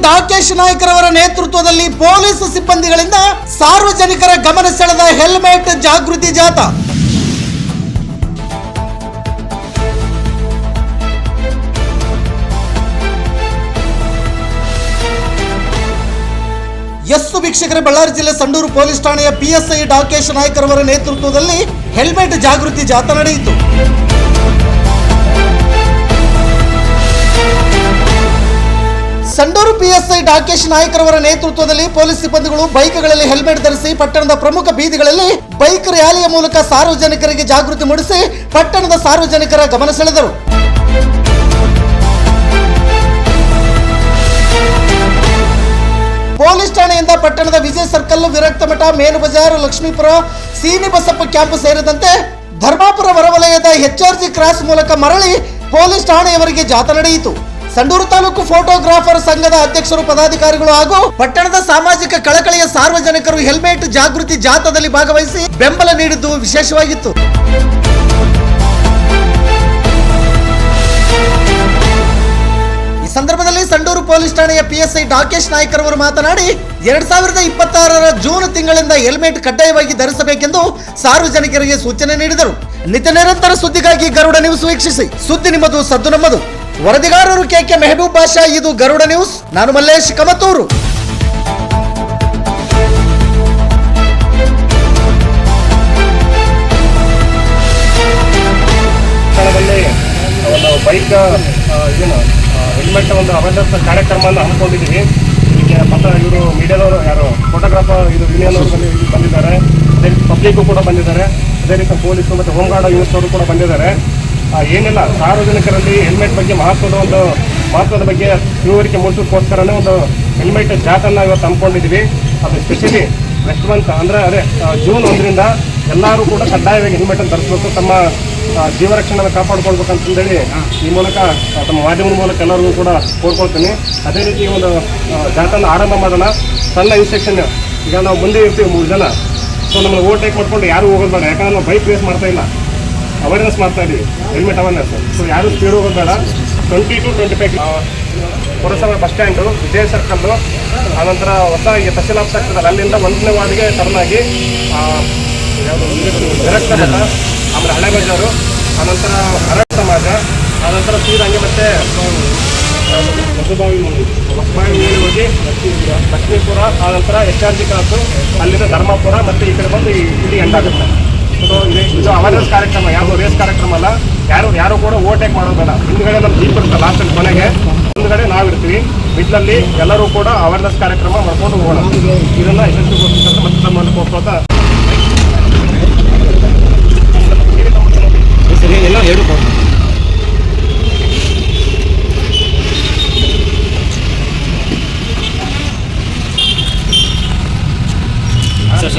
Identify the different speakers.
Speaker 1: ಡಾಕೇಶ್ ನಾಯ್ಕರವರ ನೇತೃತ್ವದಲ್ಲಿ ಪೊಲೀಸ್ ಸಿಬ್ಬಂದಿಗಳಿಂದ ಸಾರ್ವಜನಿಕರ ಗಮನ ಸೆಳೆದ ಹೆಲ್ಮೆಟ್ ಜಾಗೃತಿ ಜಾಥಾ. ಎಸ್ಸು ವೀಕ್ಷಕರ, ಬಳ್ಳಾರಿ ಜಿಲ್ಲೆ ಸಂಡೂರು ಪೊಲೀಸ್ ಠಾಣೆಯ PSI ಡಾಕೇಶ್ ನಾಯ್ಕರವರ ನೇತೃತ್ವದಲ್ಲಿ ಹೆಲ್ಮೆಟ್ ಜಾಗೃತಿ ಜಾಥಾ ನಡೆಯಿತು. ಸಂಡೂರು PSI ಡಾಕೇಶ್ ನಾಯ್ಕರವರ ನೇತೃತ್ವದಲ್ಲಿ ಪೊಲೀಸ್ ಸಿಬ್ಬಂದಿಗಳು ಬೈಕ್ಗಳಲ್ಲಿ ಹೆಲ್ಮೆಟ್ ಧರಿಸಿ ಪಟ್ಟಣದ ಪ್ರಮುಖ ಬೀದಿಗಳಲ್ಲಿ ಬೈಕ್ ರ್ಯಾಲಿಯ ಮೂಲಕ ಸಾರ್ವಜನಿಕರಿಗೆ ಜಾಗೃತಿ ಮೂಡಿಸಿ ಪಟ್ಟಣದ ಸಾರ್ವಜನಿಕರ ಗಮನ ಸೆಳೆದರು. ಪೊಲೀಸ್ ಠಾಣೆಯಿಂದ ಪಟ್ಟಣದ ವಿಜಯ ಸರ್ಕಲ್, ವಿರಕ್ತ ಮಠ, ಮೇಲು ಬಜಾರ್, ಲಕ್ಷ್ಮೀಪುರ, ಸೀನಿ ಬಸಪ್ಪ ಕ್ಯಾಂಪ್ ಸೇರಿದಂತೆ ಧರ್ಮಾಪುರ ಹೊರವಲಯದ HRG ಕ್ರಾಸ್ ಮೂಲಕ ಮರಳಿ ಪೊಲೀಸ್ ಠಾಣೆಯವರೆಗೆ ಜಾಥಾ ನಡೆಯಿತು. ಸಂಡೂರು ತಾಲೂಕು ಫೋಟೋಗ್ರಾಫರ್ ಸಂಘದ ಅಧ್ಯಕ್ಷರು, ಪದಾಧಿಕಾರಿಗಳು ಹಾಗೂ ಪಟ್ಟಣದ ಸಾಮಾಜಿಕ ಕಳಕಳಿಯ ಸಾರ್ವಜನಿಕರು ಹೆಲ್ಮೆಟ್ ಜಾಗೃತಿ ಜಾಥಾದಲ್ಲಿ ಭಾಗವಹಿಸಿ ಬೆಂಬಲ ನೀಡಿದ್ದು ವಿಶೇಷವಾಗಿತ್ತು. ಈ ಸಂದರ್ಭದಲ್ಲಿ ಸಂಡೂರು ಪೊಲೀಸ್ ಠಾಣೆಯ PSI ಡಾಕೇಶ್ ನಾಯ್ಕರವರು ಮಾತನಾಡಿ 2026ರ ಜೂನ್ ತಿಂಗಳಿಂದ ಹೆಲ್ಮೆಟ್ ಕಡ್ಡಾಯವಾಗಿ ಧರಿಸಬೇಕೆಂದು ಸಾರ್ವಜನಿಕರಿಗೆ ಸೂಚನೆ ನೀಡಿದರು. ನಿತ್ಯ ನಿರಂತರ ಸುದ್ದಿಗಾಗಿ ಗರುಡ ನ್ಯೂಸ್ ವೀಕ್ಷಿಸಿ. ಸುದ್ದಿ ನಿಮ್ಮದು, ಸದ್ದು ನಮ್ಮದು. ವರದಿಗಾರರು KK ಮೆಹಬೂಬ್ ಬಾಷಾ. ಇದು ಗರುಡ ನ್ಯೂಸ್. ನಾನು ಮಲ್ಲೇಶ್ ಕಮತೂರು.
Speaker 2: ಒಂದು ಬೈಕ್ ಹೆಲ್ಮೆಟ್ ಒಂದು ಅವೇರ್ನೆಸ್ ಕಾರ್ಯಕ್ರಮವನ್ನು ಹಮ್ಮಿಕೊಂಡಿದ್ದೀವಿ. ಈಗ ಇವರು ಮೀಡಿಯಾದವರು ಯಾರು ಫೋಟೋಗ್ರಾಫರ್ ಯೂನಿಯನ್ ಅವರು ಬಂದಿದ್ದಾರೆ, ಅದೇ ರೀತಿ ಪಬ್ಲಿಕ್ಕು ಕೂಡ ಬಂದಿದ್ದಾರೆ, ಅದೇ ರೀತಿ ಪೊಲೀಸರು ಮತ್ತು ಹೋಮ್ ಗಾರ್ಡ್ ಯೂನಿಟ್ಸ್ ಅವರು ಕೂಡ ಬಂದಿದ್ದಾರೆ. ಏನಿಲ್ಲ, ಸಾರ್ವಜನಿಕರಲ್ಲಿ ಹೆಲ್ಮೆಟ್ ಬಗ್ಗೆ ಮಹತ್ವದ ಬಗ್ಗೆ ತಿಳುವಳಿಕೆ ಮೂಡಿಸೋಕ್ಕೋಸ್ಕರನೇ ಒಂದು ಹೆಲ್ಮೆಟ್ ಜಾಥಾನ ಇವತ್ತು ಹಮ್ಮಿಕೊಂಡಿದ್ದೀವಿ. ಅದು ಸ್ಪೆಷಲಿ ನೆಕ್ಸ್ಟ್ ಮಂತ್ ಅಂದರೆ ಜೂನ್ 1ರಿಂದ ಎಲ್ಲರೂ ಕೂಡ ಕಡ್ಡಾಯವಾಗಿ ಹೆಲ್ಮೆಟನ್ನು ಧರಿಸಬೇಕು, ತಮ್ಮ ಜೀವ ರಕ್ಷಣೆಯನ್ನು ಕಾಪಾಡ್ಕೊಳ್ಬೇಕಂತಂದೇಳಿ ಈ ಮೂಲಕ ತಮ್ಮ ಮಾಧ್ಯಮದ ಮೂಲಕ ಎಲ್ಲರಿಗೂ ಕೂಡ ಕೋರ್ಕೊಳ್ತೀನಿ. ಅದೇ ರೀತಿ ಒಂದು ಜಾಥಾನ ಆರಂಭ ಮಾಡೋಣ. ಸಣ್ಣ ಇನ್ಸ್ಟ್ರಕ್ಷನ್, ಈಗ ನಾವು ಮುಂದೆ ಇರ್ತೀವಿ 3 ಜನ, ಸೊ ನಮ್ಮನ್ನು ಓವರ್ಟೇಕ್ ಮಾಡ್ಕೊಂಡು ಯಾರು ಹೋಗೋದು ಬೇಡ. ಯಾಕಂದ್ರೆ ನಾವು ಬೈಕ್ ರೇಸ್ ಮಾಡ್ತಾ ಇಲ್ಲ, ಅವೇರ್ನೆಸ್ ಮಾಡ್ತಾ ಇದ್ದೀವಿ, ಹೆಲ್ಮೆಟ್ ಅವೇರ್ನೆಸ್. ಸೊ ಯಾರು ಸ್ಪೀಡ್ ಹೋಗೋದು ಬೇಡ. 20 to 25 ಪುರಸಭೆ ಬಸ್ ಸ್ಟ್ಯಾಂಡು, ವಿಜಯ ಸರ್ಕಲ್ಲು, ಆನಂತರ ಹೊಸ ಈಗ ತಹಸೀಲ್ ಆಫೀಸ್ ಆಗ್ತದಲ್ಲ, ಅಲ್ಲಿಂದ 1ನೇ ವಾರ್ಡ್ಗೆ ಟರ್ನ್ ಆಗಿ ಯಾವುದು ವಿರಕ್ತ ಮಠ, ಆಮೇಲೆ ಹಳೆ ಬಜಾರು, ಆನಂತರ ಅರಣ್ಯ ಸಮಾಜ, ಆನಂತರ ಸೀದಂಗೆ ಮತ್ತೆ ಹೊಸಬಾವಿ ಮೇಲೆ ಹೋಗಿ ಲಕ್ಷ್ಮೀಪುರ, ಆನಂತರ HRG ಕ್ರಾಸು, ಅಲ್ಲಿಂದ ಧರ್ಮಾಪುರ, ಮತ್ತು ಈ ಕಡೆ ಬಂದು ಇಲ್ಲಿ ಎಂಡ್ ಆಗುತ್ತೆ. ಸೊ ಇದು ಅವೇರ್ನೆಸ್ ಕಾರ್ಯಕ್ರಮ, ಯಾವುದು ರೇಸ್ ಕಾರ್ಯಕ್ರಮ ಅಲ್ಲ. ಯಾರು ಕೂಡ ಓವರ್ಟೇಕ್ ಮಾಡೋದು ಬೇಡ. ಹಿಂದ್ಗಡೆ ನಮ್ಮ ಜೀಪ್ ಇರುತ್ತೆ ಲಾಸ್ಟಲ್ಲಿ ಕೊನೆಗೆ, ಮುಂದ್ಗಡೆ ನಾವಿರ್ತೀವಿ. ಮಿಡ್ಲಲ್ಲಿ ಎಲ್ಲರೂ ಕೂಡ ಅವೇರ್ನೆಸ್ ಕಾರ್ಯಕ್ರಮ ಮಾಡ್ಕೊಂಡು ಹೋಗೋಣ. ಇದನ್ನು ಯಶಸ್ವಿಗೊಳಿಸಿದಂತೆ ಮತ್ತೆ ನಮ್ಮನ್ನು ಕೊಡ್ಕೋತ ಎಲ್ಲ ಹೇಳು. ಸರ್